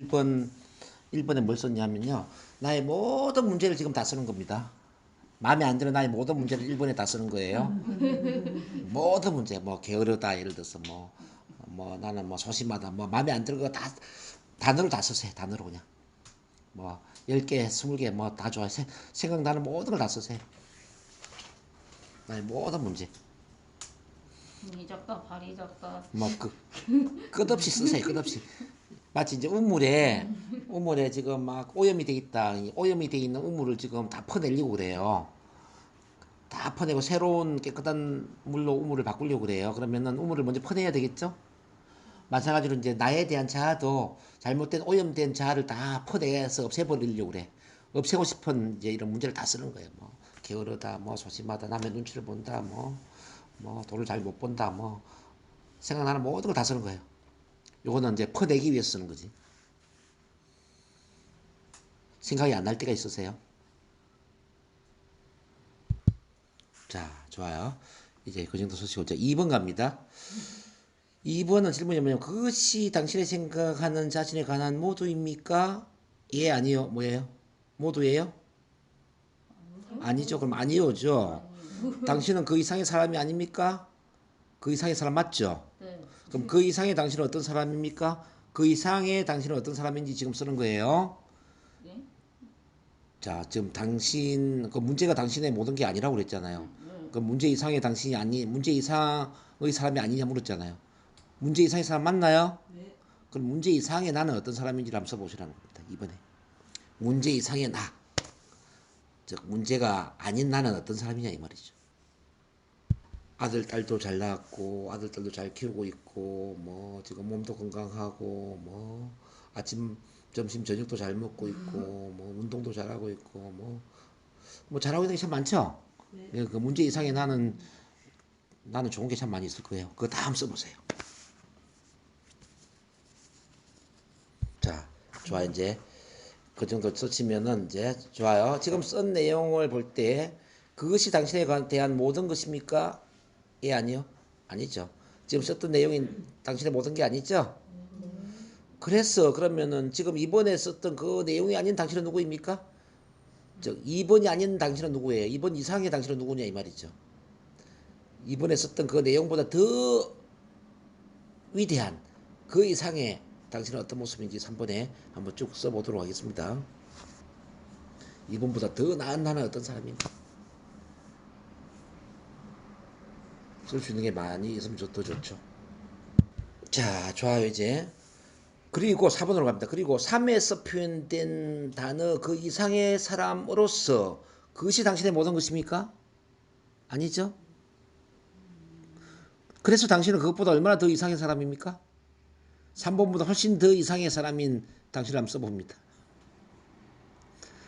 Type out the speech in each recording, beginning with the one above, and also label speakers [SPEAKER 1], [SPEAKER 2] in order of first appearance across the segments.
[SPEAKER 1] 1번, 1번에 뭘 썼냐면요. 나의 모든 문제를 지금 다 쓰는 겁니다. 마음에 안 들어 나의 모든 문제를 1번에 다 쓰는 거예요. 모든 문제, 뭐 게으르다 예를 들어서 뭐 나는 뭐 소심하다 뭐 마음에 안 들어 다 단어로 다 쓰세요. 단어로 그냥 뭐 10개, 20개 뭐 다 좋아요. 생각나는 모든 걸 다 쓰세요. 나의 모든 문제.
[SPEAKER 2] 눈이 작다, 발이 작다.
[SPEAKER 1] 뭐 끝없이 쓰세요. 끝없이. 마치 이제 우물에 지금 막 오염이 돼 있다. 오염이 돼 있는 우물을 지금 다 퍼내려고 그래요. 다 퍼내고 새로운 깨끗한 물로 우물을 바꾸려고 그래요. 그러면은 우물을 먼저 퍼내야 되겠죠? 마찬가지로 이제 나에 대한 자아도 잘못된 오염된 자아를 다 퍼내서 없애버리려고 그래. 없애고 싶은 이제 이런 문제를 다 쓰는 거예요. 뭐 게으르다, 뭐 소심하다, 남의 눈치를 본다, 뭐 돈을 잘 못 번다, 뭐 생각나는 모든 걸 다 쓰는 거예요. 요거는 이제 퍼내기 위해서 쓰는 거지. 생각이 안 날 때가 있으세요? 자, 좋아요. 이제 그 정도 쓰시고 이제 2번 갑니다. 2번은 질문이 뭐냐면 그것이 당신의 생각하는 자신에 관한 모두입니까? 예, 아니요. 뭐예요? 모두예요? 아니죠. 그럼 아니요죠. 당신은 그 이상의 사람이 아닙니까? 그 이상의 사람 맞죠?
[SPEAKER 2] 네.
[SPEAKER 1] 그럼 그 이상의 당신은 어떤 사람입니까? 그 이상의 당신은 어떤 사람인지 지금 쓰는 거예요.
[SPEAKER 2] 네?
[SPEAKER 1] 자, 지금 당신, 그 문제가 당신의 모든 게 아니라고 그랬잖아요. 그 문제 이상의 당신이 아니, 문제 이상의 사람이 아니냐 물었잖아요. 문제 이상의 사람 맞나요?
[SPEAKER 2] 네.
[SPEAKER 1] 그럼 문제 이상의 나는 어떤 사람인지를 한번 써보시라는 겁니다. 이번에. 문제 이상의 나. 즉, 문제가 아닌 나는 어떤 사람이냐 이 말이죠. 아들, 딸도 잘 낳았고, 아들, 딸도 잘 키우고 있고, 뭐, 지금 몸도 건강하고, 뭐, 아침, 점심, 저녁도 잘 먹고 있고, 뭐, 운동도 잘하고 있고, 뭐 잘하고 있는 게 참 많죠? 네. 그 문제 이상의 나는 좋은 게 참 많이 있을 거예요. 그거 다 한번 써보세요. 자, 좋아, 이제. 그 정도 쓰시면은 이제 좋아요. 지금 쓴 내용을 볼 때 그것이 당신에 대한 모든 것입니까? 예, 아니요. 아니죠. 지금 썼던 내용이 당신의 모든 게 아니죠? 그래서 그러면은 지금 이번에 썼던 그 내용이 아닌 당신은 누구입니까? 즉 2번이 아닌 당신은 누구예요? 2번 이상의 당신은 누구냐 이 말이죠. 이번에 썼던 그 내용보다 더 위대한 그 이상의 당신은 어떤 모습인지 3번에 한번 쭉 써보도록 하겠습니다. 2번보다 더 나은 나는 어떤 사람인가? 쓸 수 있는 게 많이 있으면 더 좋죠. 자, 좋아요, 이제. 그리고 4번으로 갑니다. 그리고 3에서 표현된 단어 그 이상의 사람으로서 그것이 당신의 모든 것입니까? 아니죠? 그래서 당신은 그것보다 얼마나 더 이상의 사람입니까? 3번보다 훨씬 더 이상의 사람인 당신을 한번 써봅니다.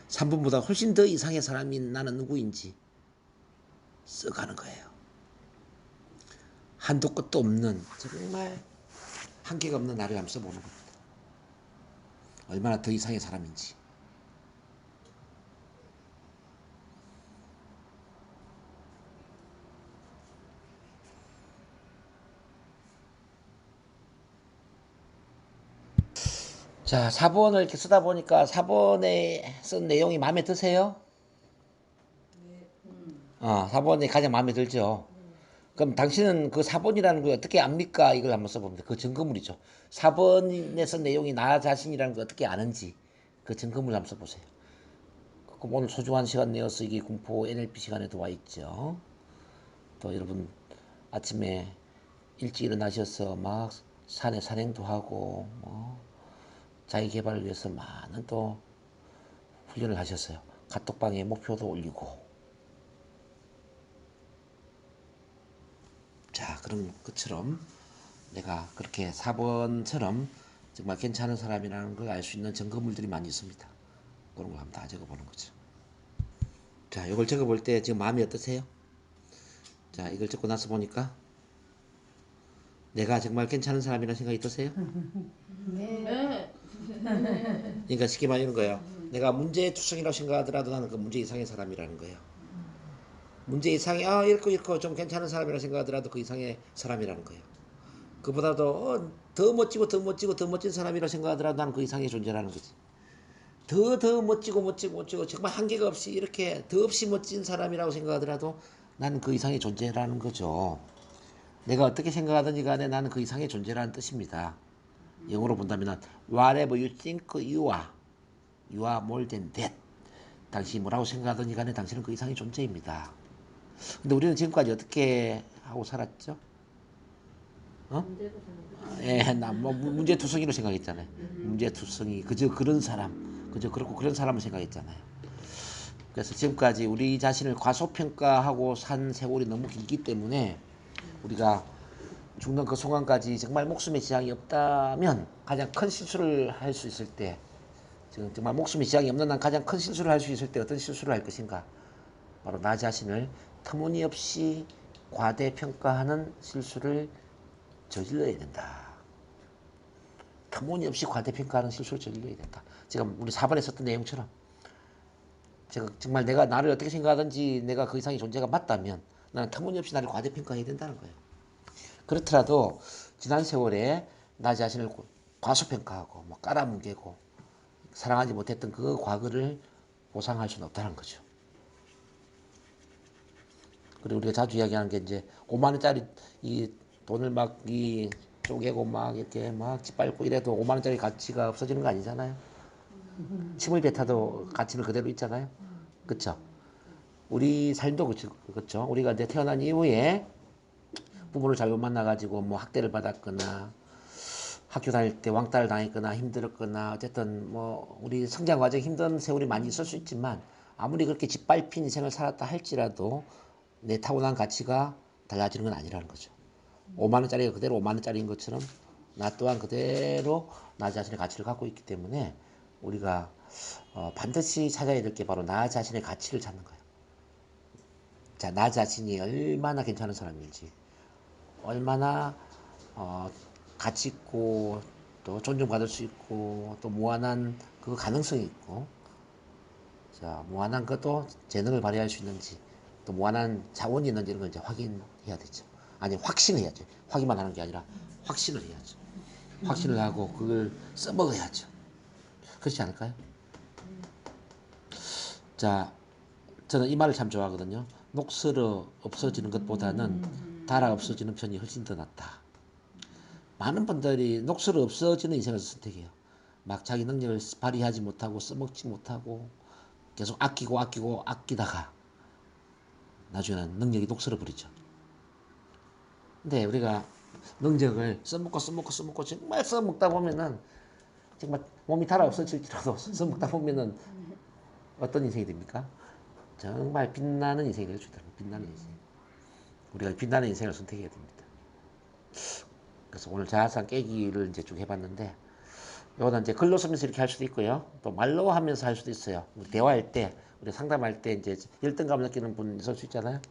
[SPEAKER 1] 3번보다 훨씬 더 이상의 사람인 나는 누구인지 써가는 거예요. 한도 끝도 없는 정말 한계가 없는 나를 한번 써보는 겁니다. 얼마나 더 이상의 사람인지. 자, 4번을 이렇게 쓰다 보니까 4번에 쓴 내용이 마음에 드세요? 4번이 가장 마음에 들죠. 그럼 당신은 그 4번이라는 걸 어떻게 압니까? 이걸 한번 써봅니다. 그 증거물이죠. 4번에 쓴 내용이 나 자신이라는 걸 어떻게 아는지 그 증거물 한번 써보세요. 그럼 오늘 소중한 시간 내어 쓰기 공포 NLP 시간에도 와 있죠. 또 여러분 아침에 일찍 일어나셔서 막 산에 산행도 하고 뭐 자기 개발을 위해서 많은 또 훈련을 하셨어요. 카톡방에 목표도 올리고. 자, 그런 것처럼 내가 그렇게 4번처럼 정말 괜찮은 사람이라는 걸 알 수 있는 증거물들이 많이 있습니다. 그런 걸 한번 다 적어보는 거죠. 자, 이걸 적어볼 때 지금 마음이 어떠세요? 자, 이걸 적고 나서 보니까 내가 정말 괜찮은 사람이라는 생각이 드세요?
[SPEAKER 2] 네.
[SPEAKER 1] 그러니까 쉽게 말하는 거예요. 내가 문제투성이라고 생각하더라도 나는 그 문제 이상의 사람이라는 거예요. 문제 이상이 이렇고 좀 괜찮은 사람이라고 생각하더라도 그 이상의 사람이라는 거예요. 그보다도 더 멋지고 더 멋지고 더 멋진 사람이라고 생각하더라도 나는 그 이상의 존재라는 거지. 더 멋지고 정말 한계가 없이 이렇게 더없이 멋진 사람이라고 생각하더라도 나는 그 이상의 존재라는 거죠. 내가 어떻게 생각하든지 간에 나는 그 이상의 존재라는 뜻입니다. 영어로 본다면 whatever you think you are more than that. 당신이 뭐라고 생각하든지 간에 당신은 그 이상의 존재입니다. 근데 우리는 지금까지 어떻게 하고 살았죠? 어? 예, 뭐 문제투성이로 생각했잖아요. 문제투성이 그저 그런 사람, 그저 그렇고 그런 사람을 생각했잖아요. 그래서 지금까지 우리 자신을 과소평가하고 산 세월이 너무 길기 때문에 우리가 죽는 그 순간까지 정말 목숨에 지장이 없다면 가장 큰 실수를 할 수 있을 때, 지금 정말 목숨에 지장이 없는 난 가장 큰 실수를 할 수 있을 때 어떤 실수를 할 것인가? 바로 나 자신을 터무니없이 과대평가하는 실수를 저질러야 된다. 터무니없이 과대평가하는 실수를 저질러야 된다. 지금 우리 4번에 썼던 내용처럼 제가 정말 내가 나를 어떻게 생각하든지 내가 그 이상의 존재가 맞다면 나는 터무니없이 나를 과대평가해야 된다는 거예요. 그렇더라도 지난 세월에 나 자신을 과소평가하고 뭐 깔아뭉개고 사랑하지 못했던 그 과거를 보상할 수는 없다는 거죠. 그리고 우리가 자주 이야기하는 게 이제 5만 원짜리 이 돈을 막 이 쪼개고 막 이렇게 막 짓밟고 이래도 5만 원짜리 가치가 없어지는 거 아니잖아요. 침을 뱉어도 가치는 그대로 있잖아요. 그렇죠? 우리 삶도 그렇죠. 우리가 이제 태어난 이후에 부모를 잘못 만나가지고 뭐 학대를 받았거나 학교 다닐 때 왕따를 당했거나 힘들었거나 어쨌든 뭐 우리 성장 과정 힘든 세월이 많이 있을 수 있지만 아무리 그렇게 짓밟힌 인생을 살았다 할지라도 내 타고난 가치가 달라지는 건 아니라는 거죠. 5만 원짜리가 그대로 5만 원짜리인 것처럼 나 또한 그대로 나 자신의 가치를 갖고 있기 때문에 우리가 반드시 찾아야 될 게 바로 나 자신의 가치를 찾는 거예요. 자, 나 자신이 얼마나 괜찮은 사람인지, 얼마나 가치 있고 또 존중받을 수 있고 또 무한한 그 가능성이 있고, 자, 무한한 것도 재능을 발휘할 수 있는지 또 무한한 자원이 있는지 이런 걸 이제 확인해야 되죠. 아니 확신해야죠. 확인만 하는 게 아니라 확신을 해야죠. 확신을 하고 그걸 써먹어야죠. 그렇지 않을까요? 자, 저는 이 말을 참 좋아하거든요. 녹슬어 없어지는 것보다는 달아 없어지는 편이 훨씬 더 낫다. 많은 분들이 녹슬어 없어지는 인생을 선택해요. 막 자기 능력을 발휘하지 못하고 써먹지 못하고 계속 아끼다가 나중에는 능력이 녹슬어 버리죠. 근데 우리가 능력을 써먹고 정말 써먹다 보면은 정말 몸이 달아 없어질지라도 써먹다 보면은 어떤 인생이 됩니까? 정말 빛나는 인생이 될 수 있다. 빛나는 인생. 우리가 빛나는 인생을 선택해야 됩니다. 그래서 오늘 자아상 깨기를 이제 쭉 해봤는데, 이거는 이제 글로 쓰면서 이렇게 할 수도 있고요. 또 말로 하면서 할 수도 있어요. 우리 대화할 때, 우리 상담할 때 이제 열등감을 느끼는 분 있을 수 있잖아요.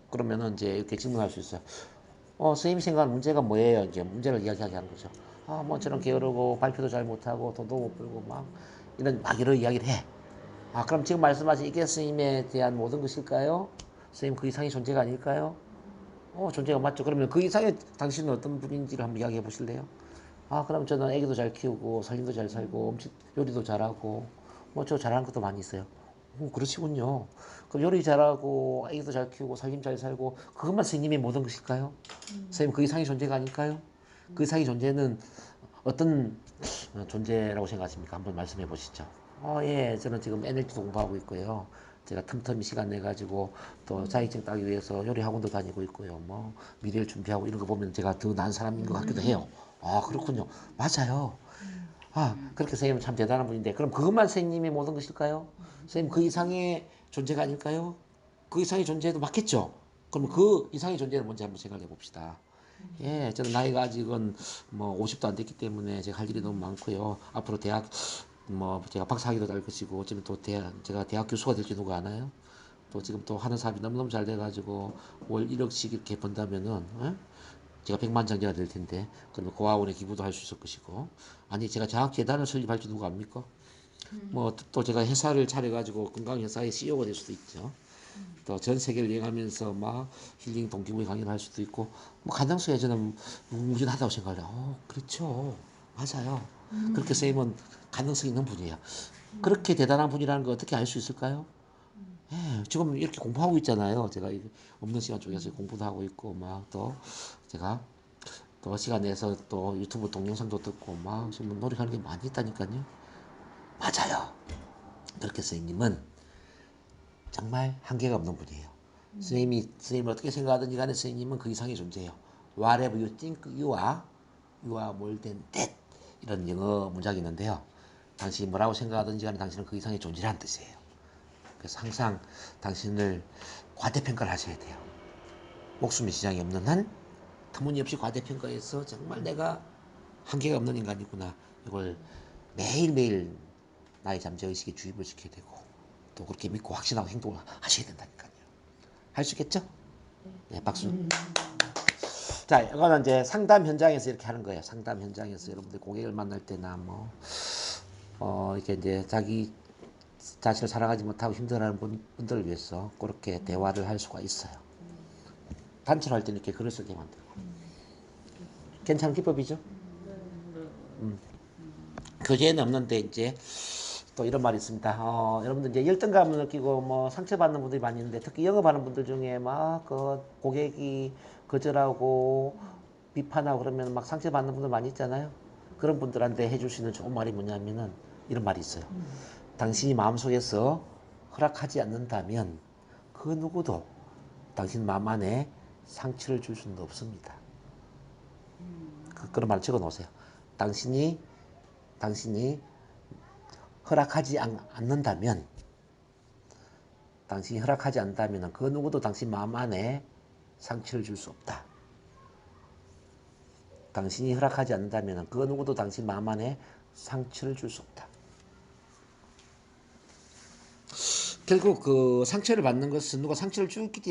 [SPEAKER 1] 그러면은 이제 이렇게 질문할 수 있어요. 선생님이 생각하는 문제가 뭐예요? 이제 문제를 이야기하게 하는 거죠. 뭐 저런 게으르고 발표도 잘 못하고 돈도 못 벌고 막 이런 이야기를 해. 그럼 지금 말씀하신 이게 스님에 대한 모든 것일까요? 스님 그 이상의 존재가 아닐까요? 존재가 맞죠. 그러면 그 이상의 당신은 어떤 분인지를 한번 이야기해 보실래요? 그럼 저는 애기도 잘 키우고 살림도 잘 살고 요리도 잘하고 뭐 저 잘하는 것도 많이 있어요. 그러시군요. 그럼 요리 잘하고 애기도 잘 키우고 살림 잘 살고 그것만 스님의 모든 것일까요? 스님 그 이상의 존재가 아닐까요? 그 이상의 존재는 어떤 존재라고 생각하십니까? 한번 말씀해 보시죠. 예, 저는 지금 NLP도 공부하고 있고요. 제가 틈틈이 시간 내가지고 또 자격증 따기 위해서 요리 학원도 다니고 있고요. 뭐 미래를 준비하고 이런 거 보면 제가 더 나은 사람인 것 같기도 해요. 그렇군요. 맞아요. 그렇게 선생님은 참 대단한 분인데 그럼 그것만 선생님의 모든 것일까요? 선생님 그 이상의 존재가 아닐까요? 그 이상의 존재도 맞겠죠? 그럼 그 이상의 존재를 먼저 한번 생각해 봅시다. 예, 저는 나이가 아직은 뭐 50도 안 됐기 때문에 제가 할 일이 너무 많고요. 앞으로 대학 뭐 제가 박사학위도 달 것이고 어쩌면 또 제가 대학 교수가 될지 누가 아나요? 또 지금 또 하는 사업이 너무너무 잘 돼가지고 월 1억씩 이렇게 번다면은 제가 백만장자가 될 텐데 그러면 고아원에 기부도 할 수 있을 것이고 아니 제가 장학재단을 설립할지 누가 압니까? 뭐 또 제가 회사를 차려가지고 건강회사의 CEO가 될 수도 있죠. 또 전 세계를 여행하면서 막 힐링 동기부여 강연을 할 수도 있고 뭐 가능성에 저는 무진하다고 생각해요. 그렇죠. 맞아요. 그렇게 선생님은 가능성 있는 분이에요. 그렇게 대단한 분이라는 거 어떻게 알 수 있을까요? 예, 지금 이렇게 공부하고 있잖아요. 제가 없는 시간 쪽에서 공부도 하고 있고 막 또 제가 또 시간 내서 또 유튜브 동영상도 듣고 막 지금 노력하는 게 많이 있다니까요. 맞아요. 그렇게 선생님은 정말 한계가 없는 분이에요. 선생님이 어떻게 생각하든지 간에 선생님은 그 이상의 존재예요. Whatever you think you are more than that. 이런 영어 문장이 있는데요. 당신이 뭐라고 생각하든지 간에 당신은 그 이상의 존재라는 뜻이에요. 그래서 항상 당신을 과대평가를 하셔야 돼요. 목숨의 지장이 없는 한 터무니없이 과대평가해서 정말 내가 한계가 없는 인간이구나. 이걸 매일매일 나의 잠재의식에 주입을 시켜야 되고 또 그렇게 믿고 확신하고 행동을 하셔야 된다니까요. 할 수 있겠죠? 네, 박수. 자, 이거는 이제 상담 현장에서 이렇게 하는 거예요. 상담 현장에서 여러분들 고객을 만날 때나 이렇게 이제 자기 자신을 사랑하지 못하고 힘들어하는 분들을 위해서 그렇게 대화를 할 수가 있어요. 단체로 할 때는 이렇게 글을 쓰게 만들고. 괜찮은 기법이죠? 교재에는 없는데 이제 또 이런 말이 있습니다. 여러분들 이제 열등감을 느끼고 뭐 상처받는 분들이 많이 있는데 특히 영업하는 분들 중에 막 그 고객이 거절하고 비판하고 그러면 막 상처받는 분들 많이 있잖아요. 그런 분들한테 해줄 수 있는 좋은 말이 뭐냐면은 이런 말이 있어요. 당신이 마음속에서 허락하지 않는다면 그 누구도 당신 마음 안에 상처를 줄 수는 없습니다. 그런 말 적어 놓으세요. 당신이 허락하지 않는다면 당신이 허락하지 않는다면 그 누구도 당신 마음 안에 상처를 줄 수 없다. 당신이 허락하지 않는다면 그 누구도 당신 마음 안에 상처를 줄 수 없다. 결국 그 상처를 받는 것은 누가 상처를 주었기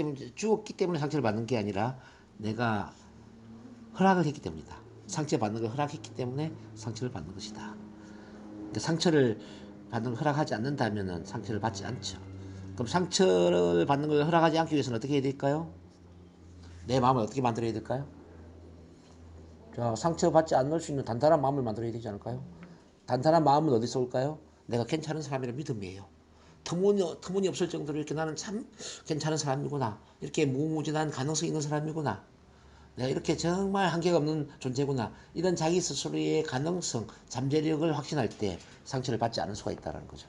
[SPEAKER 1] 때문에 상처를 받는 게 아니라 내가 허락을 했기 때문이다. 상처받는 걸 허락했기 때문에 상처를 받는 것이다. 그러니까 상처를 받는 걸 허락하지 않는다면 상처를 받지 않죠. 그럼 상처를 받는 걸 허락하지 않기 위해서는 어떻게 해야 될까요? 내 마음을 어떻게 만들어야 될까요? 자, 상처받지 않을 수 있는 단단한 마음을 만들어야 되지 않을까요? 단단한 마음은 어디서 올까요? 내가 괜찮은 사람이라는 믿음이에요. 터무니없을 정도로 이렇게 나는 참 괜찮은 사람이구나. 이렇게 무궁무진한 가능성이 있는 사람이구나. 내가 이렇게 정말 한계가 없는 존재구나. 이런 자기 스스로의 가능성, 잠재력을 확신할 때 상처를 받지 않을 수가 있다는 거죠.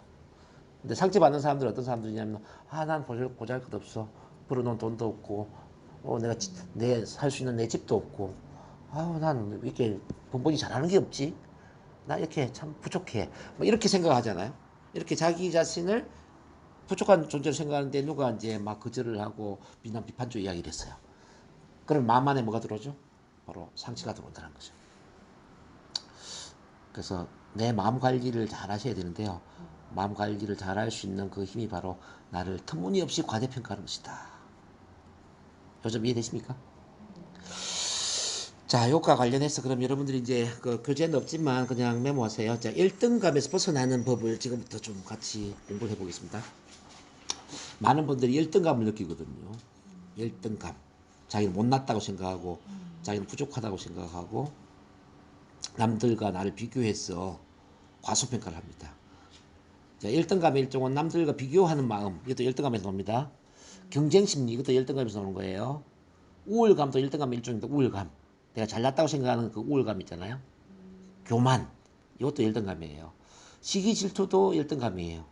[SPEAKER 1] 근데 상처받는 사람들은 어떤 사람들이냐면 난 보잘것없어. 벌어놓은 돈도 없고 내가 살 수 있는 내 집도 없고 난 이렇게 번번이 잘하는 게 없지. 나 이렇게 참 부족해. 뭐 이렇게 생각하잖아요. 이렇게 자기 자신을 부족한 존재로 생각하는데 누가 이제 막 거절을 하고 비난 비판적 이야기를 했어요. 그럼 마음 안에 뭐가 들어오죠? 바로 상처가 들어온다는 거죠. 그래서 내 마음 관리를 잘 하셔야 되는데요. 마음 관리를 잘 할 수 있는 그 힘이 바로 나를 터무니없이 과대평가하는 것이다. 요즘 이해되십니까? 자, 요과 관련해서 그럼 여러분들이 이제 그 교재는 없지만 그냥 메모하세요. 자, 1등감에서 벗어나는 법을 지금부터 좀 같이 공부를 해보겠습니다. 많은 분들이 1등감을 느끼거든요. 1등감. 자기는 못났다고 생각하고 자기는 부족하다고 생각하고 남들과 나를 비교해서 과소평가를 합니다. 자, 1등감의 일종은 남들과 비교하는 마음. 이것도 1등감에서 나옵니다. 경쟁심리. 이것도 1등감에서 나오는 거예요. 우월감도 1등감의 일종입니다. 우월감. 내가 잘났다고 생각하는 그 우월감 있잖아요. 교만. 이것도 1등감이에요. 시기 질투도 1등감이에요.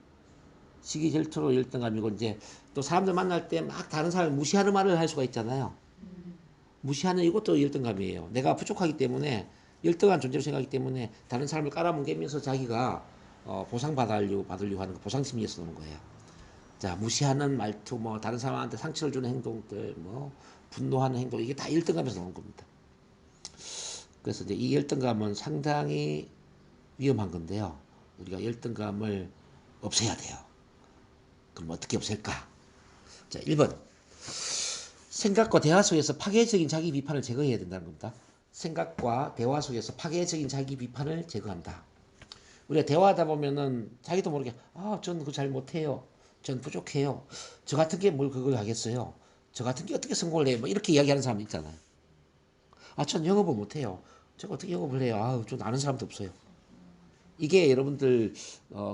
[SPEAKER 1] 시기 질투로 1등감이고 이제 또 사람들 만날 때 막 다른 사람을 무시하는 말을 할 수가 있잖아요. 무시하는 이것도 1등감이에요. 내가 부족하기 때문에 1등한 존재로 생각하기 때문에 다른 사람을 깔아뭉개면서 자기가 보상받으려고 하는 거 보상심리에서 나오는 거예요. 자, 무시하는 말투, 뭐 다른 사람한테 상처를 주는 행동들, 뭐 분노하는 행동, 이게 다 1등감에서 나오는 겁니다. 그래서 이제 이 1등감은 상당히 위험한 건데요. 우리가 1등감을 없애야 돼요. 그럼 어떻게 없앨까? 자, 1번. 생각과 대화 속에서 파괴적인 자기 비판을 제거해야 된다는 겁니다. 생각과 대화 속에서 파괴적인 자기 비판을 제거한다. 우리가 대화하다 보면은 자기도 모르게 저는 그거 잘 못해요. 전 부족해요. 저 같은 게 뭘 그걸 하겠어요. 저 같은 게 어떻게 성공을 해요. 뭐 이렇게 이야기하는 사람 있잖아요. 아, 전 영업을 못해요. 제가 어떻게 영업을 해요. 아우, 좀 아는 사람도 없어요. 이게 여러분들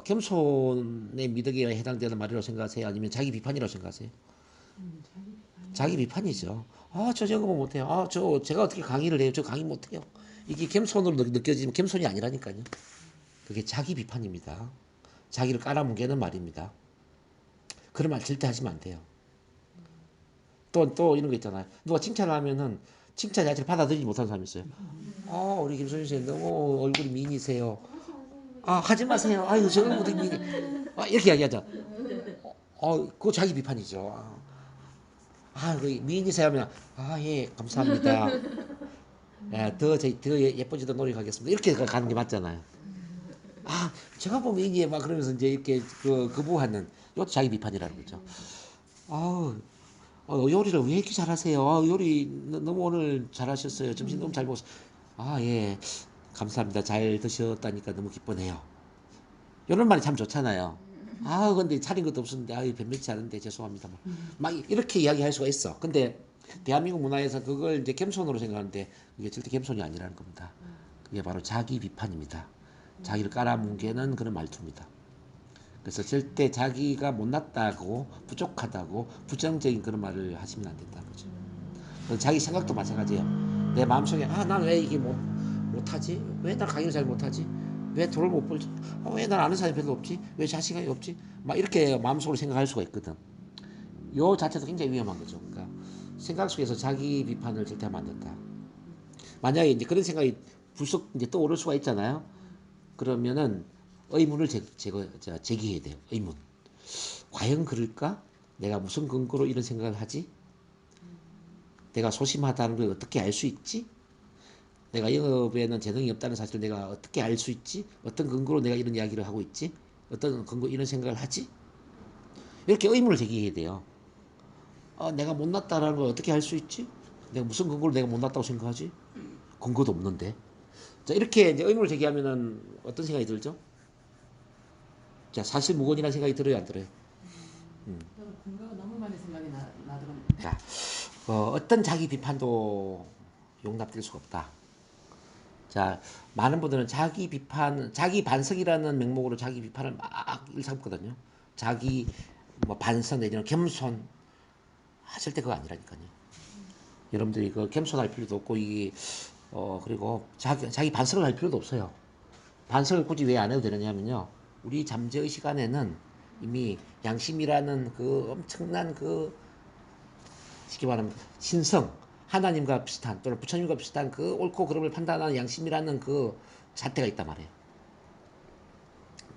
[SPEAKER 1] 겸손의 미덕에 해당되는 말이라고 생각하세요? 아니면 자기 비판이라고 생각하세요? 자기 비판이죠. 아, 저 영업을 못해요. 아, 제가 어떻게 강의를 해요? 저 강의 못해요. 이게 겸손으로 느껴지면 겸손이 아니라니까요. 그게 자기 비판입니다. 자기를 깔아뭉개는 말입니다. 그런 말 절대 하시면 안 돼요. 또 이런 거 있잖아요. 누가 칭찬을 하면은 칭찬 자체를 받아들이지 못하는 사람이 있어요. 우리 김소연 씨 너무 얼굴이 미인이세요. 아, 하지 마세요. 아유, 저 얼굴이 미인. 이렇게 이야기하죠. 그거 자기 비판이죠. 그 미인이세요 하면, 예, 감사합니다. 예, 더 예뻐지도록 노력하겠습니다. 이렇게 가는 게 맞잖아요. 제가 보면 미인이에요. 막 그러면서 이제 이렇게 거부하는, 이것도 자기 비판이라는 거죠. 요리를 왜 이렇게 잘하세요? 요리 너무 오늘 잘하셨어요. 점심 너무 잘 먹었어요. 예. 감사합니다. 잘 드셨다니까 너무 기쁘네요. 이런 말이 참 좋잖아요. 근데 차린 것도 없었는데, 변명치 않은데 죄송합니다. 막 이렇게 이야기할 수가 있어. 근데 대한민국 문화에서 그걸 이제 겸손으로 생각하는데, 그게 절대 겸손이 아니라는 겁니다. 그게 바로 자기 비판입니다. 자기를 깔아뭉개는 그런 말투입니다. 그래서 절대 자기가 못났다고, 부족하다고, 부정적인 그런 말을 하시면 안 된다는 거죠. 자기 생각도 마찬가지예요. 내 마음속에, 난 왜 이게 못하지? 왜 난 강의를 잘 못하지? 왜 돈을 못 벌지? 왜 난 아는 사람이 별로 없지? 왜 자신감이 없지? 막 이렇게 마음속으로 생각할 수가 있거든. 요 자체도 굉장히 위험한 거죠. 그러니까 생각 속에서 자기 비판을 절대 하면 안 된다. 만약에 이제 그런 생각이 불쑥 이제 떠오를 수가 있잖아요. 그러면은 의문을 제기해야 돼요. 의문. 과연 그럴까? 내가 무슨 근거로 이런 생각을 하지? 내가 소심하다는 걸 어떻게 알 수 있지? 내가 영업에는 재능이 없다는 사실을 내가 어떻게 알 수 있지? 어떤 근거로 내가 이런 이야기를 하고 있지? 어떤 근거 이런 생각을 하지? 이렇게 의문을 제기해야 돼요. 내가 못났다라는 걸 어떻게 알 수 있지? 내가 무슨 근거로 내가 못났다고 생각하지? 근거도 없는데. 자, 이렇게 이제 의문을 제기하면은 어떤 생각이 들죠? 자, 사실 무근이라는 생각이 들어요, 안 들어요?
[SPEAKER 3] 근거가 너무 많이 생각이 나더라고요.
[SPEAKER 1] 자, 어떤 자기 비판도 용납될 수가 없다. 자, 많은 분들은 자기 비판, 자기 반성이라는 명목으로 자기 비판을 막 일삼거든요. 자기 반성 내지는 겸손. 절대 그거 아니라니까요. 여러분들이 그 겸손할 필요도 없고, 그리고 자기 반성을 할 필요도 없어요. 반성을 굳이 왜 안 해도 되느냐면요. 우리 잠재의 시간에는 이미 양심이라는 그 엄청난 쉽게 말하면 신성, 하나님과 비슷한 또는 부처님과 비슷한 그 옳고 그름을 판단하는 양심이라는 그 잣대가 있단 말이에요.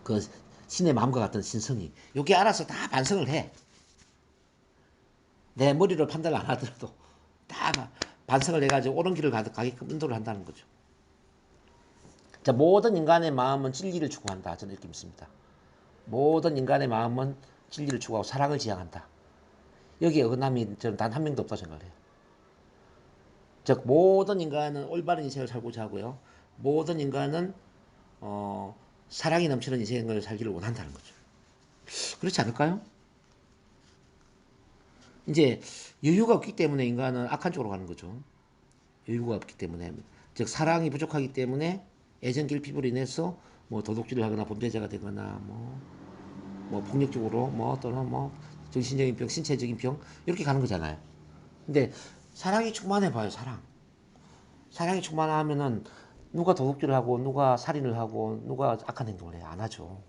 [SPEAKER 1] 그 신의 마음과 같은 신성이. 요게 알아서 다 반성을 해. 내 머리로 판단을 안 하더라도 다 반성을 해가지고 옳은 길을 가게끔 인도를 한다는 거죠. 자, 모든 인간의 마음은 진리를 추구한다. 저는 이렇게 믿습니다. 모든 인간의 마음은 진리를 추구하고 사랑을 지향한다. 여기에 어긋남이 저는 단 한 명도 없다고 생각을 해요. 즉 모든 인간은 올바른 인생을 살고자 하고요. 모든 인간은 사랑이 넘치는 인생을 살기를 원한다는 거죠. 그렇지 않을까요? 이제 여유가 없기 때문에 인간은 악한 쪽으로 가는 거죠. 여유가 없기 때문에, 즉 사랑이 부족하기 때문에 애정 결핍으로 인해서 도둑질을 하거나 범죄자가 되거나 폭력적으로 또는 정신적인 병, 신체적인 병 이렇게 가는 거잖아요. 근데 사랑이 충만해 봐요. 사랑이 충만하면은 누가 도둑질을 하고 누가 살인을 하고 누가 악한 행동을 해요? 안 하죠.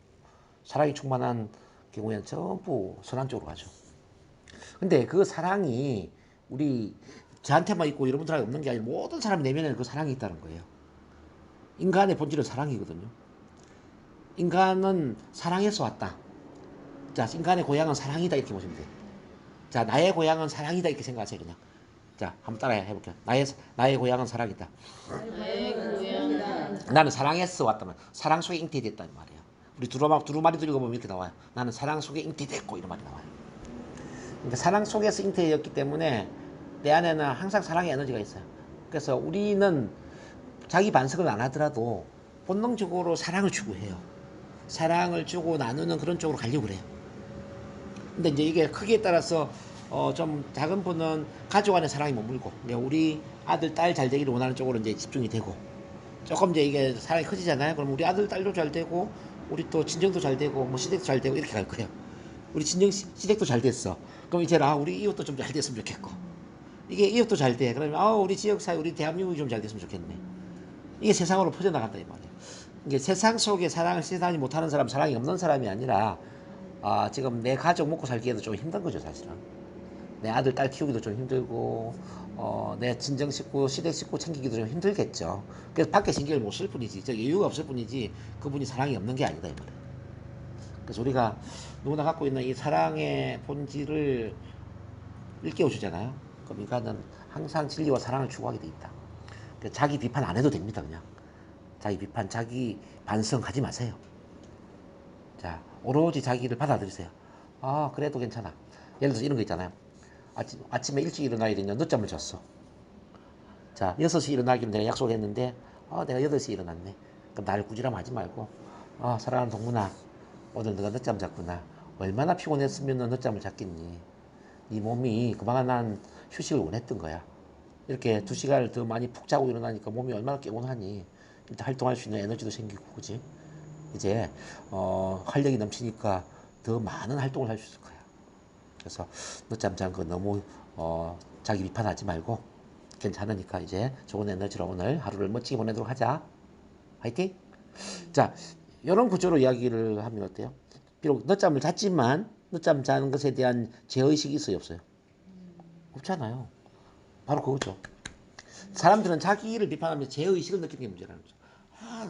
[SPEAKER 1] 사랑이 충만한 경우에는 전부 선한 쪽으로 가죠. 근데 그 사랑이 저한테만 있고 여러분들한테 없는 게 아니라 모든 사람 내면에 그 사랑이 있다는 거예요. 인간의 본질은 사랑이거든요. 인간은 사랑에서 왔다. 자, 인간의 고향은 사랑이다 이렇게 보시면 돼요. 자, 나의 고향은 사랑이다 이렇게 생각하세요 그냥. 자, 한번 따라 해볼게요. 나의 고향은 사랑이다.
[SPEAKER 2] 나의 고향은
[SPEAKER 1] 나는 사랑에서 왔다면 사랑 속에 잉태됐단 말이에요. 우리 두루마리도 읽어보면 이렇게 나와요. 나는 사랑 속에 잉태됐고 이런 말이 나와요. 그러니까 사랑 속에서 잉태되었기 때문에 내 안에는 항상 사랑의 에너지가 있어요. 그래서 우리는 자기 반성을 안 하더라도 본능적으로 사랑을 추구해요. 사랑을 주고 나누는 그런 쪽으로 가려고 그래요. 근데 이제 이게 크기에 따라서 좀 작은 분은 가족 안에 사랑이 머물고 이제 우리 아들 딸 잘 되기를 원하는 쪽으로 이제 집중이 되고 조금 이제 이게 사랑이 커지잖아요. 그럼 우리 아들 딸도 잘 되고 우리 또 친정도 잘 되고 뭐 시댁도 잘 되고 이렇게 갈 거예요. 우리 친정 시댁도 잘 됐어. 그럼 이제 우리 이웃도 좀 잘 됐으면 좋겠고 이게 이웃도 잘 돼. 그러면 우리 지역 사회 우리 대한민국이 좀 잘 됐으면 좋겠네. 이게 세상으로 퍼져나간다 이 말이에요. 이게 세상 속에 사랑을 실현하지 못하는 사람, 사랑이 없는 사람이 아니라 지금 내 가족 먹고 살기에도 좀 힘든 거죠 사실은. 내 아들 딸 키우기도 좀 힘들고 내 친정 식구 시댁 식구 챙기기도 좀 힘들겠죠. 그래서 밖에 신경을 못 쓸 뿐이지 저 여유가 없을 뿐이지 그분이 사랑이 없는 게 아니다 이 말이에요. 그래서 우리가 누구나 갖고 있는 이 사랑의 본질을 일깨워 주잖아요. 그럼 인간은 항상 진리와 사랑을 추구하게 돼 있다. 그러니까 자기 비판 안 해도 됩니다. 그냥 자기 비판 자기 반성하지 마세요. 자 오로지 자기를 받아들이세요. 그래도 괜찮아. 예를 들어서 이런 거 있잖아요. 아침에 일찍 일어나야 되냐 늦잠을 잤어. 자 6시 일어나기로 내가 약속을 했는데 내가 8시에 일어났네. 그럼 나를 꾸지람하지 말고 사랑하는 동문아 오늘 너가 늦잠 잤구나. 얼마나 피곤했으면 늦잠을 잤겠니. 네 몸이 그만한 휴식을 원했던 거야. 이렇게 2시간을 더 많이 푹 자고 일어나니까 몸이 얼마나 개운하니. 일단 활동할 수 있는 에너지도 생기고 그지. 이제 활력이 넘치니까 더 많은 활동을 할 수 있을 거야. 그래서 늦잠 잔 거 너무 자기 비판하지 말고 괜찮으니까 이제 좋은 에너지로 오늘 하루를 멋지게 보내도록 하자. 화이팅! 자, 이런 구조로 이야기를 하면 어때요? 비록 늦잠을 잤지만 늦잠 자는 것에 대한 죄의식이 있어요 없어요? 없잖아요. 바로 그거죠. 사람들은 자기 일을 비판하면서 죄의식을 느끼는 게 문제라는 거죠.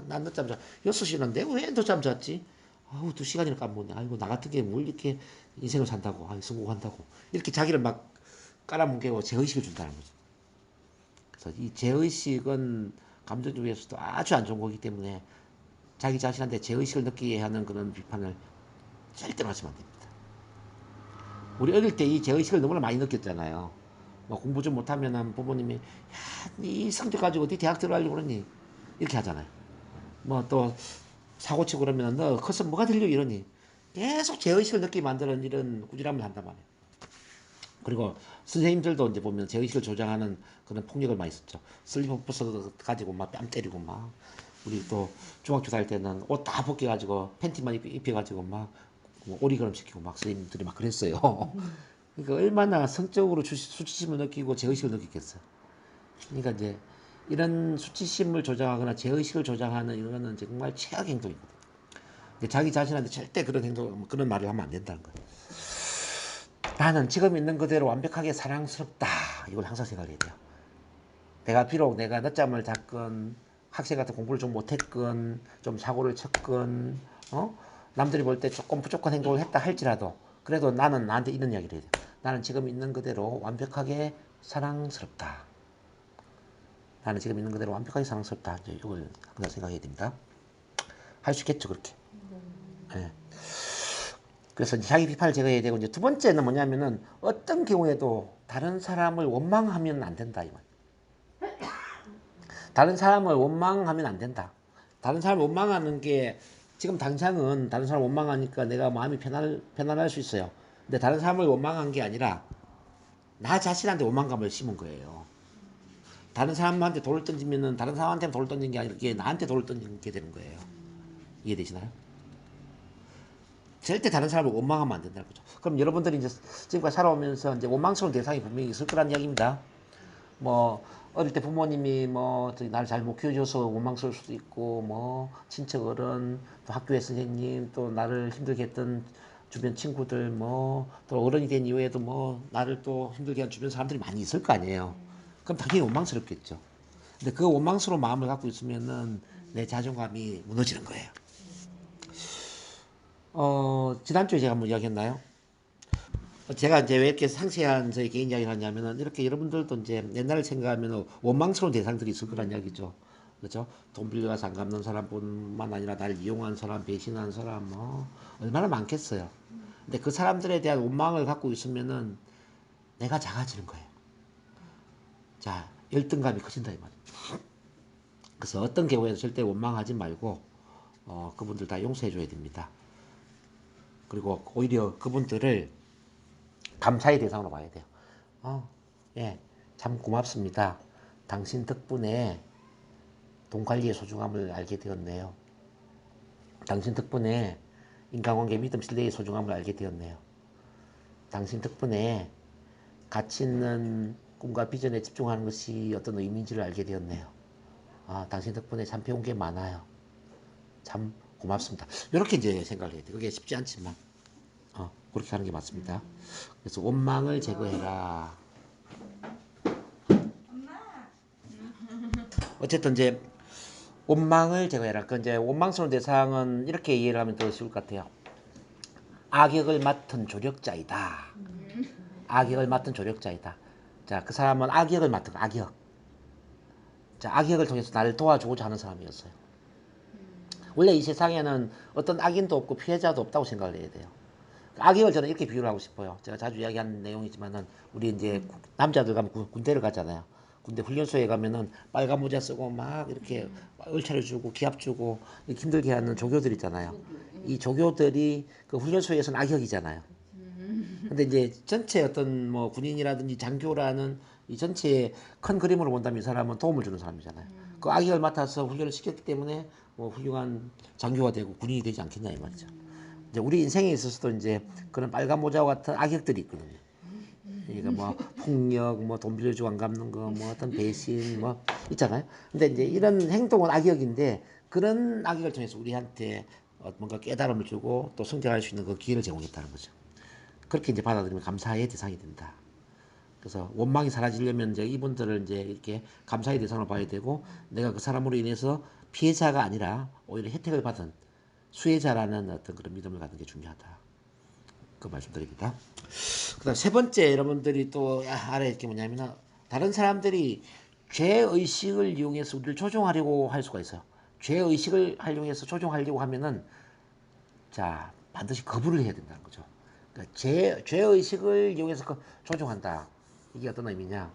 [SPEAKER 1] 난 늦잠 자. 6시는데 왜 늦잠 잤지? 2시간이나 까먹네. 아이고, 나 같은 게 뭘 이렇게 인생을 산다고. 성공한다고. 이렇게 자기를 막 깔아뭉개고 죄의식을 준다는 거죠. 그래서 이 죄의식은 감정적 위에서도 아주 안 좋은 거기 때문에 자기 자신한테 죄의식을 느끼게 하는 그런 비판을 절대로 하시면 안 됩니다. 우리 어릴 때 이 죄의식을 너무나 많이 느꼈잖아요. 뭐 공부 좀 못하면 부모님이 야, 네 성적 가지고 어디 대학 들어가려고 그러니 이렇게 하잖아요. 뭐 또 사고치고 그러면 너 커서 뭐가 되려 이러니 계속 죄의식을 느끼게 만드는 이런 꾸지람을 한단 말이에요. 그리고 선생님들도 이제 보면 죄의식을 조장하는 그런 폭력을 많이 썼죠. 슬리퍼 부서 가지고 막 뺨 때리고 막 우리 또 중학교 다닐 때는 옷 다 벗겨가지고 팬티만 입혀가지고 막 오리걸음 시키고 막 선생님들이 막 그랬어요. 그러니까 얼마나 성적으로 수치심을 느끼고 죄의식을 느끼겠어요. 그러니까 이제 이런 수치심을 조장하거나 죄의식을 조장하는 이거는 정말 최악 행동이거든요. 자기 자신한테 절대 그런 행동, 그런 말을 하면 안 된다는 거예요. 나는 지금 있는 그대로 완벽하게 사랑스럽다. 이걸 항상 생각해야 돼요. 비록 내가 늦잠을 잤건 학생 같은 공부를 좀 못했건 좀 사고를 쳤건 남들이 볼 때 조금 부족한 행동을 했다 할지라도 그래도 나는 나한테 이런 이야기를 해야 돼요. 나는 지금 있는 그대로 완벽하게 사랑스럽다. 나는 지금 있는 그대로 완벽하게 사랑스럽다. 이걸 항상 생각해야 됩니다. 할 수 있겠죠 그렇게. 네. 그래서 자기 비판을 제거해야 되고 이제 두 번째는 뭐냐면은 어떤 경우에도 다른 사람을 원망하면 안 된다 이 말. 다른 사람을 원망하면 안 된다. 다른 사람을 원망하는 게 지금 당장은 다른 사람을 원망하니까 내가 마음이 편안할 수 있어요. 근데 다른 사람을 원망한 게 아니라 나 자신한테 원망감을 심은 거예요. 다른 사람한테 돌을 던지면은 다른 사람한테 돌을 던진 게 아니라 이게 나한테 돌을 던지게 되는 거예요. 이해되시나요? 절대 다른 사람을 원망하면 안 된다는 거죠. 그럼 여러분들이 이제 지금까지 살아오면서 이제 원망스러운 대상이 분명히 있을 거란 이야기입니다. 뭐 어릴 때 부모님이 뭐 나를 잘 못 키워줘서 원망스러울 수도 있고 뭐 친척 어른 또 학교의 선생님 또 나를 힘들게 했던 주변 친구들 뭐 또 어른이 된 이후에도 뭐 나를 또 힘들게 한 주변 사람들이 많이 있을 거 아니에요. 그럼 당연히 원망스럽겠죠. 근데 그 원망스러운 마음을 갖고 있으면은 내 자존감이 무너지는 거예요. 지난주에 제가 한번 이야기했나요? 제가 이제 왜 이렇게 상세한 저희 개인 이야기를 하냐면은 이렇게 여러분들도 이제 옛날을 생각하면 원망스러운 대상들이 있을 거란 이야기죠. 그렇죠? 돈 빌려가서 안 갚는 사람뿐만 아니라 나를 이용한 사람, 배신한 사람, 얼마나 많겠어요. 근데 그 사람들에 대한 원망을 갖고 있으면은 내가 작아지는 거예요. 자, 열등감이 커진다 이 말이에요. 그래서 어떤 경우에도 절대 원망하지 말고 그분들 다 용서해 줘야 됩니다. 그리고 오히려 그분들을 감사의 대상으로 봐야 돼요. 예, 참 고맙습니다. 당신 덕분에 돈 관리의 소중함을 알게 되었네요. 당신 덕분에 인간관계 믿음 신뢰의 소중함을 알게 되었네요. 당신 덕분에 가치 있는 꿈과 비전에 집중하는 것이 어떤 의미인지를 알게 되었네요. 당신 덕분에 참 배운 게 많아요. 참 고맙습니다. 이렇게 이제 생각을 해야 돼요. 그게 쉽지 않지만 그렇게 하는 게 맞습니다. 그래서 원망을 제거해라. 어쨌든 이제 원망을 제거해라. 그 이제 원망스러운 대상은 이렇게 이해를 하면 더 쉬울 것 같아요. 악역을 맡은 조력자이다. 악역을 맡은 조력자이다. 자, 그 사람은 악역을 맡은 악역. 자, 악역을 통해서 나를 도와주고자 하는 사람이었어요. 원래 이 세상에는 어떤 악인도 없고 피해자도 없다고 생각을 해야 돼요. 악역을 저는 이렇게 비유를 하고 싶어요. 제가 자주 이야기하는 내용이지만은 우리 이제 남자들 가면 군대를 가잖아요. 군대 훈련소에 가면은 빨간 모자 쓰고 막 이렇게 얼차려 주고 기합 주고 힘들게 하는 조교들 있잖아요. 이 조교들이 그 훈련소에서는 악역이잖아요. 근데 이제 전체 어떤 뭐 군인이라든지 장교라는 이 전체의 큰 그림으로 본다면 이 사람은 도움을 주는 사람이잖아요. 그 악역을 맡아서 훈련을 시켰기 때문에 뭐 훌륭한 장교가 되고 군인이 되지 않겠냐 이 말이죠. 이제 우리 인생에 있어서도 이제 그런 빨간 모자와 같은 악역들이 있거든요. 그러니까 뭐 폭력, 뭐 돈 빌려주고 안 갚는 거, 뭐 어떤 배신, 뭐 있잖아요. 근데 이제 이런 행동은 악역인데 그런 악역을 통해서 우리한테 뭔가 깨달음을 주고 또 성장할 수 있는 그 기회를 제공했다는 거죠. 그렇게 이제 받아들이면 감사의 대상이 된다. 그래서 원망이 사라지려면 이제 이분들을 이제 이렇게 감사의 대상으로 봐야 되고 내가 그 사람으로 인해서 피해자가 아니라 오히려 혜택을 받은 수혜자라는 어떤 그런 믿음을 갖는 게 중요하다. 그 말씀드립니다. 그다음 세 번째 여러분들이 또 알아야 할 게 뭐냐면 다른 사람들이 죄의식을 이용해서 우리를 조종하려고 할 수가 있어요. 죄의식을 이용해서 조종하려고 하면은 자 반드시 거부를 해야 된다는 거죠. 그러니까 죄의식을 이용해서 조종한다. 이게 어떤 의미냐?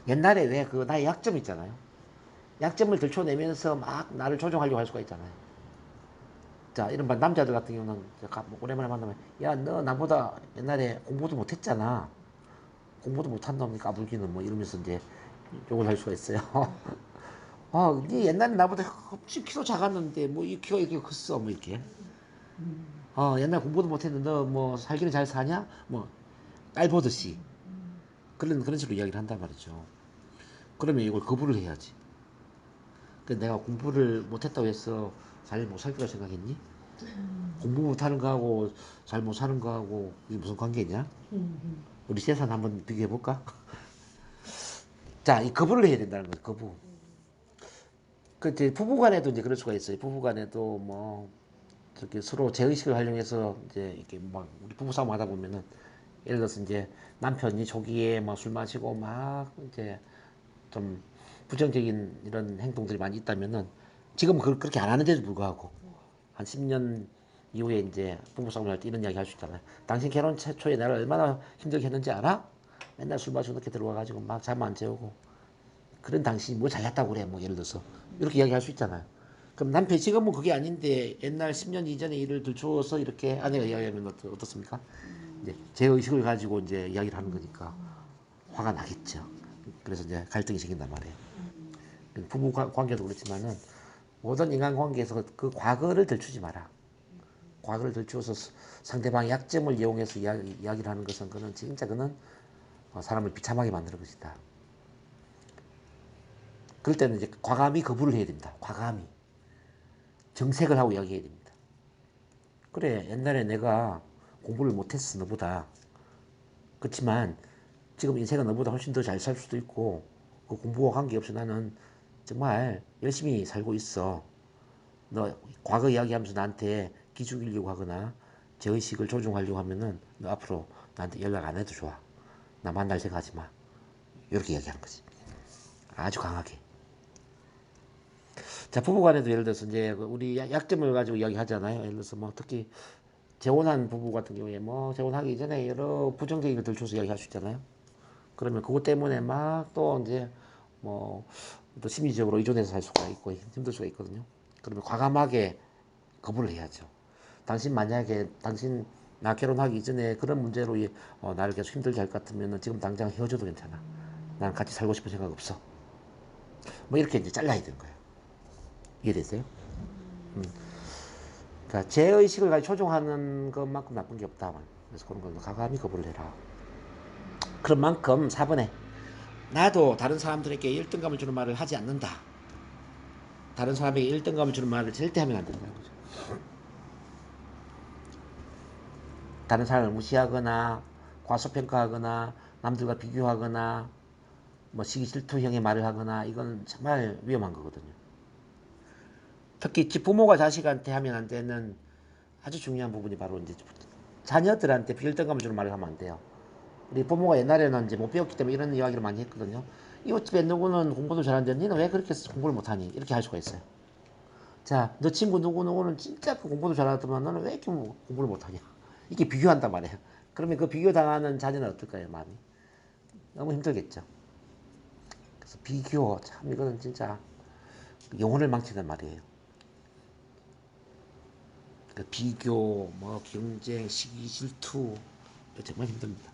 [SPEAKER 1] 옛날에 왜 그 나의 약점 있잖아요. 약점을 들춰내면서 막 나를 조종하려고 할 수가 있잖아요. 자, 이런 남자들 같은 경우는 오랜만에 만나면 야, 너 나보다 옛날에 공부도 못했잖아. 공부도 못한 놈이 까불기는 뭐 이러면서 이제 욕을 할 수가 있어요. 네 옛날에 나보다 훨씬 키도 작았는데 뭐 이 키가 이렇게 컸어 뭐 이렇게. 옛날 공부도 못했는데 너 뭐 살기는 잘 사냐? 뭐 딸 보듯이 그런 식으로 이야기를 한단 말이죠. 그러면 이걸 거부를 해야지. 그 내가 공부를 못했다고 해서 잘 못 살 거라 생각했니? 공부 못하는 거하고 잘 못 사는 거하고 이게 무슨 관계냐? 우리 세상 한번 비교해 볼까? 자, 이 거부를 해야 된다는 거예요. 거부. 그 이제 부부간에도 이제 그럴 수가 있어요. 부부간에도 뭐 저렇게 서로 제의식을 활용해서 이제 이렇게 막 우리 부부 싸움 하다 보면은 예를 들어서 이제 남편이 조기에 막 술 마시고 막 이제 좀 부정적인 이런 행동들이 많이 있다면은 지금은 그렇게 안 하는데도 불구하고 한 10년 이후에 이제 부부싸움을 할 때 이런 이야기 할 수 있잖아요. 당신 결혼 최초에 나를 얼마나 힘들게 했는지 알아? 맨날 술 마시고 이렇게 들어와가지고 막 잠 안 재우고 그런 당신이 뭐 잘났다고 그래 뭐 예를 들어서 이렇게 이야기할 수 있잖아요. 그럼 남편이 지금은 그게 아닌데 옛날 10년 이전의 일을 들추어서 이렇게 아내가 이야기하면 어떻습니까? 이제 제 의식을 가지고 이제 이야기를 하는 거니까 화가 나겠죠. 그래서 이제 갈등이 생긴단 말이에요. 부부 관계도 그렇지만은 모든 인간 관계에서 그 과거를 들추지 마라. 과거를 들추어서 상대방의 약점을 이용해서 이야기를 하는 것은 그는 진짜 그는 사람을 비참하게 만드는 것이다. 그럴 때는 이제 과감히 거부를 해야 됩니다. 과감히 정색을 하고 이야기해야 됩니다. 그래 옛날에 내가 공부를 못했어 너보다. 그렇지만 지금 인생은 너보다 훨씬 더 잘 살 수도 있고 그 공부와 관계없이 나는 정말 열심히 살고 있어. 너 과거 이야기하면서 나한테 기죽이려고 하거나 제의식을 조종하려고 하면은 너 앞으로 나한테 연락 안 해도 좋아. 나 만날 생각하지 마. 이렇게 이야기하는 거지. 아주 강하게. 자, 부부간에도 예를 들어서 이제 우리 약점을 가지고 이야기하잖아요. 예를 들어서 뭐 특히 재혼한 부부 같은 경우에 뭐 재혼하기 전에 여러 부정적인 걸 들춰서 이야기할 수 있잖아요. 그러면 그것 때문에 막 또 이제 뭐 또 심리적으로 의존해서 살 수가 있고 힘들 수가 있거든요. 그러면 과감하게 거부를 해야죠. 당신 만약에 당신 나 결혼하기 이전에 그런 문제로 나를 계속 힘들게 할 것 같으면 지금 당장 헤어져도 괜찮아. 나는 같이 살고 싶은 생각 없어. 뭐 이렇게 이제 잘라야 되는 거예요. 이해됐어요? 그러니까 제 의식을 가지고 조종하는 것만큼 나쁜 게 없다. 그래서 그런 걸 과감히 거부를 해라. 그런 만큼 4번에 나도 다른 사람들에게 1등감을 주는 말을 하지 않는다. 다른 사람에게 1등감을 주는 말을 절대 하면 안 된다는 거죠. 다른 사람을 무시하거나 과소평가하거나 남들과 비교하거나 뭐 시기 질투형의 말을 하거나 이건 정말 위험한 거거든요. 특히 부모가 자식한테 하면 안 되는 아주 중요한 부분이 바로 이제 자녀들한테 비일등감을 주는 말을 하면 안 돼요. 우리 부모가 옛날에는 이제 못 배웠기 때문에 이런 이야기를 많이 했거든요. 이웃집에 누구는 공부도 잘하는데 너는 왜 그렇게 공부를 못하니? 이렇게 할 수가 있어요. 자, 너 친구 누구누구는 진짜 공부도 잘하더만 너는 왜 이렇게 공부를 못하냐? 이렇게 비교한단 말이에요. 그러면 그 비교당하는 자녀는 어떨까요, 마음이? 너무 힘들겠죠. 그래서 비교, 참 이거는 진짜 영혼을 망치는 말이에요. 그 비교, 뭐 경쟁, 시기, 질투 정말 힘듭니다.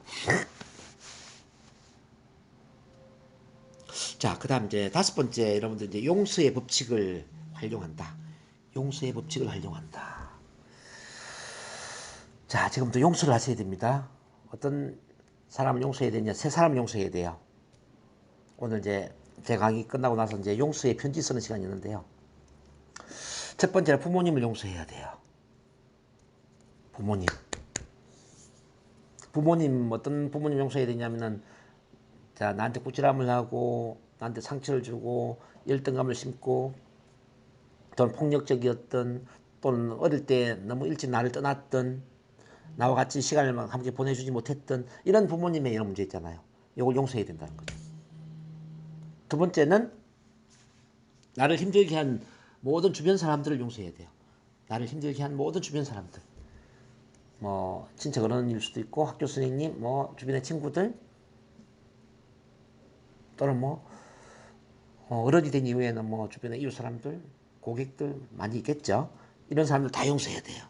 [SPEAKER 1] 자, 그다음 이제 5번째 여러분들 이제 용서의 법칙을 활용한다. 용서의 법칙을 활용한다. 자, 지금부터 용서를 하셔야 됩니다. 어떤 사람을 용서해야 되냐? 세 사람을 용서해야 돼요. 오늘 이제 제 강의 끝나고 나서 이제 용서의 편지 쓰는 시간이 있는데요. 첫 번째는 부모님을 용서해야 돼요. 부모님. 부모님, 어떤 부모님 용서해야 되냐면은, 자, 나한테 꾸지람을 하고, 나한테 상처를 주고, 열등감을 심고, 또는 폭력적이었던, 또는 어릴 때 너무 일찍 나를 떠났던, 나와 같이 시간을 함께 보내주지 못했던, 이런 부모님의 이런 문제 있잖아요. 이걸 용서해야 된다는 거죠. 두 번째는, 나를 힘들게 한 모든 주변 사람들을 용서해야 돼요. 나를 힘들게 한 모든 주변 사람들. 뭐 친척 어른일 수도 있고 학교 선생님, 뭐 주변의 친구들 또는 뭐 어른이 된 이후에는 뭐 주변의 이웃 사람들, 고객들 많이 있겠죠. 이런 사람들 다 용서해야 돼요.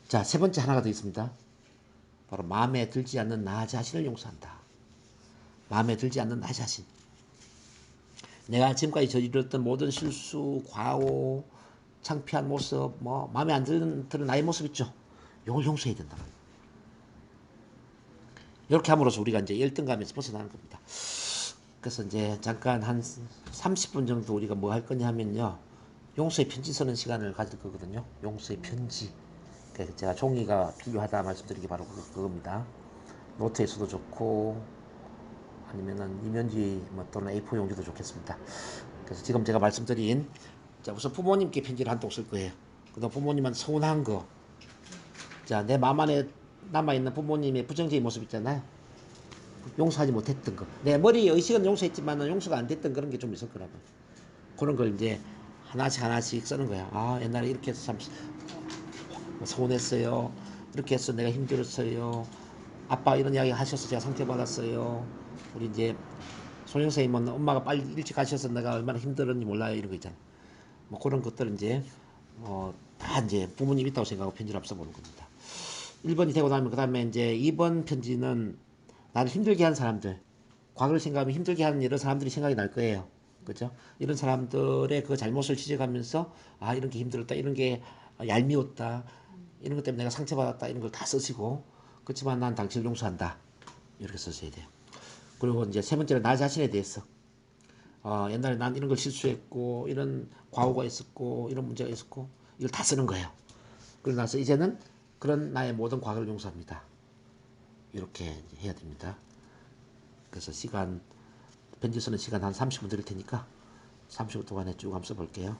[SPEAKER 1] 자, 세 번째 하나가 더 있습니다. 바로 마음에 들지 않는 나 자신을 용서한다. 마음에 들지 않는 나 자신. 내가 지금까지 저질렀던 모든 실수, 과오, 창피한 모습, 뭐 마음에 안 드는 나의 모습 있죠. 이걸 용서해야 된다. 이렇게 함으로써 우리가 이제 열등감에서 벗어나는 겁니다. 그래서 이제 잠깐 한 30분 정도 우리가 뭐 할 거냐 하면요. 용서의 편지 쓰는 시간을 가질 거거든요. 용서의 편지. 그래서 제가 종이가 필요하다 말씀드린 게 바로 그겁니다. 노트에 써도 좋고 아니면은 이면지 뭐 또는 A4 용지도 좋겠습니다. 그래서 지금 제가 말씀드린 자, 우선 부모님께 편지를 한 통 쓸 거예요. 그다음 부모님한테 서운한 거. 자, 내 마음 안에 남아있는 부모님의 부정적인 모습 있잖아요. 용서하지 못했던 거. 내 머리에 의식은 용서했지만 용서가 안 됐던 그런 게 좀 있을 거라고요. 그런 걸 이제 하나씩 하나씩 쓰는 거야. 아, 옛날에 이렇게 해서 참 서운했어요. 이렇게 해서 내가 힘들었어요. 아빠 이런 이야기 하셔서 제가 상처받았어요. 우리 이제 손영 선생님은 엄마가 빨리 일찍 가셔서 내가 얼마나 힘들었는지 몰라요. 이런 거 있잖아. 뭐 그런 것들을 이제 다 이제 부모님 있다고 생각하고 편지를 앞서보는 겁니다. 1번이 되고 나면 그 다음에 이제 2번 편지는 나를 힘들게 한 사람들, 과거를 생각하면 힘들게 하는 이런 사람들이 생각이 날 거예요. 그죠? 이런 사람들의 그 잘못을 지적하면서 아, 이런 게 힘들었다, 이런 게 얄미웠다, 이런 것 때문에 내가 상처받았다, 이런 걸 다 쓰시고 그렇지만 난 당신을 용서한다. 이렇게 쓰셔야 돼요. 그리고 이제 세 번째는 나 자신에 대해서 옛날에 난 이런 걸 실수했고 이런 과오가 있었고 이런 문제가 있었고 이걸 다 쓰는 거예요. 그러고 나서 이제는 그런 나의 모든 과거를 용서합니다. 이렇게 해야 됩니다. 그래서 시간 편지 쓰는 시간 한 30분 드릴 테니까 30분 동안에 쭉 한번 써볼게요.